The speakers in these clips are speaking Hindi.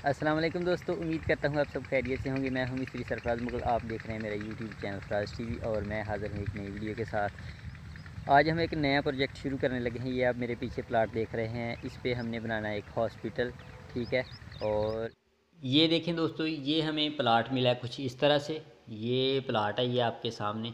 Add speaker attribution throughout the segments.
Speaker 1: अस्सलाम वालेकुम दोस्तों, उम्मीद करता हूँ आप सब खैरियत से होंगे। मैं हूँ मिस्त्री सरफराज मुगल। आप देख रहे हैं मेरा यूट्यूब चैनल फराज टीवी और मैं हाज़िर हूँ एक नई वीडियो के साथ। आज हम एक नया प्रोजेक्ट शुरू करने लगे हैं। ये आप मेरे पीछे प्लाट देख रहे हैं, इस पे हमने बनाना है एक हॉस्पिटल, ठीक है। और ये देखें दोस्तों, ये हमें प्लाट मिला है कुछ इस तरह से। ये प्लाट है, ये आपके सामने।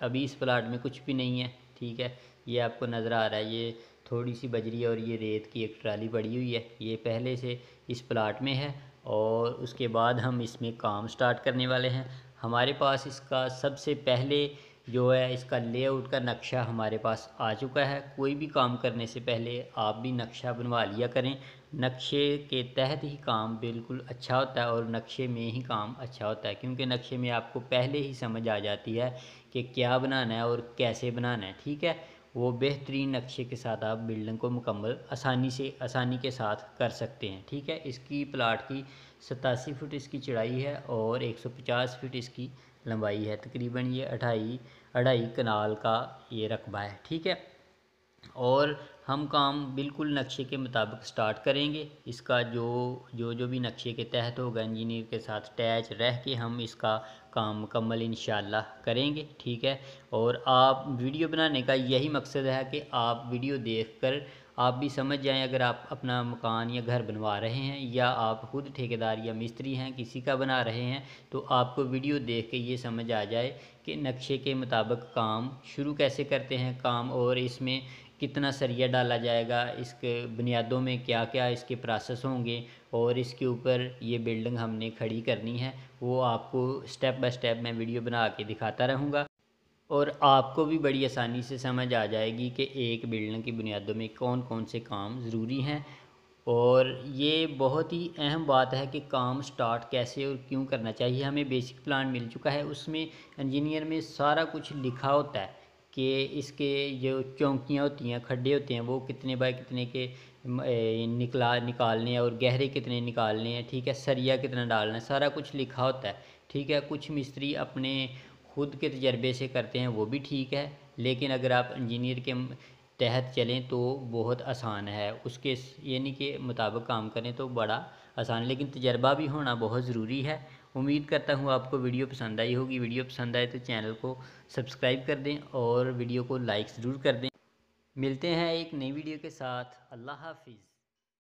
Speaker 1: अभी इस प्लाट में कुछ भी नहीं है, ठीक है। ये आपको नज़र आ रहा है, ये थोड़ी सी बजरी और ये रेत की एक ट्राली पड़ी हुई है, ये पहले से इस प्लाट में है। और उसके बाद हम इसमें काम स्टार्ट करने वाले हैं। हमारे पास इसका सबसे पहले जो है इसका लेआउट का नक्शा हमारे पास आ चुका है। कोई भी काम करने से पहले आप भी नक्शा बनवा लिया करें। नक्शे के तहत ही काम बिल्कुल अच्छा होता है और नक्शे में ही काम अच्छा होता है, क्योंकि नक्शे में आपको पहले ही समझ आ जाती है कि क्या बनाना है और कैसे बनाना है, ठीक है। वो बेहतरीन नक्शे के साथ आप बिल्डिंग को मुकम्मल आसानी के साथ कर सकते हैं, ठीक है। इसकी प्लाट की 87 फुट इसकी चौड़ाई है और 150 फीट इसकी लंबाई है। तकरीबन ये अढ़ाई अढ़ाई कनाल का ये रकबा है, ठीक है। और हम काम बिल्कुल नक्शे के मुताबिक स्टार्ट करेंगे। इसका जो भी नक्शे के तहत होगा, इंजीनियर के साथ अटैच रह के हम इसका काम मुकम्मल इंशाल्लाह करेंगे, ठीक है। और आप वीडियो बनाने का यही मकसद है कि आप वीडियो देखकर आप भी समझ जाएं। अगर आप अपना मकान या घर बनवा रहे हैं या आप खुद ठेकेदार या मिस्त्री हैं, किसी का बना रहे हैं, तो आपको वीडियो देख के ये समझ आ जाए कि नक्शे के मुताबिक काम शुरू कैसे करते हैं काम, और इसमें कितना सरिया डाला जाएगा, इसके बुनियादों में क्या क्या इसके प्रोसेस होंगे, और इसके ऊपर ये बिल्डिंग हमने खड़ी करनी है। वो आपको स्टेप बाय स्टेप मैं वीडियो बना के दिखाता रहूँगा और आपको भी बड़ी आसानी से समझ आ जाएगी कि एक बिल्डिंग की बुनियादों में कौन कौन से काम ज़रूरी हैं। और ये बहुत ही अहम बात है कि काम स्टार्ट कैसे और क्यों करना चाहिए। हमें बेसिक प्लान मिल चुका है, उसमें इंजीनियर में सारा कुछ लिखा होता है कि इसके जो चौंकियाँ होती हैं, खड्डे होते हैं, वो कितने बाय कितने के निकालने हैं और गहरे कितने निकालने हैं, ठीक है। सरिया कितना डालना है, सारा कुछ लिखा होता है, ठीक है। कुछ मिस्त्री अपने खुद के तजर्बे से करते हैं, वो भी ठीक है, लेकिन अगर आप इंजीनियर के तहत चलें तो बहुत आसान है। उसके यानी कि मुताबिक काम करें तो बड़ा आसान है, लेकिन तजर्बा भी होना बहुत ज़रूरी है। उम्मीद करता हूँ आपको वीडियो पसंद आई होगी। वीडियो पसंद आए तो चैनल को सब्सक्राइब कर दें और वीडियो को लाइक ज़रूर कर दें। मिलते हैं एक नई वीडियो के साथ। अल्लाह हाफिज़।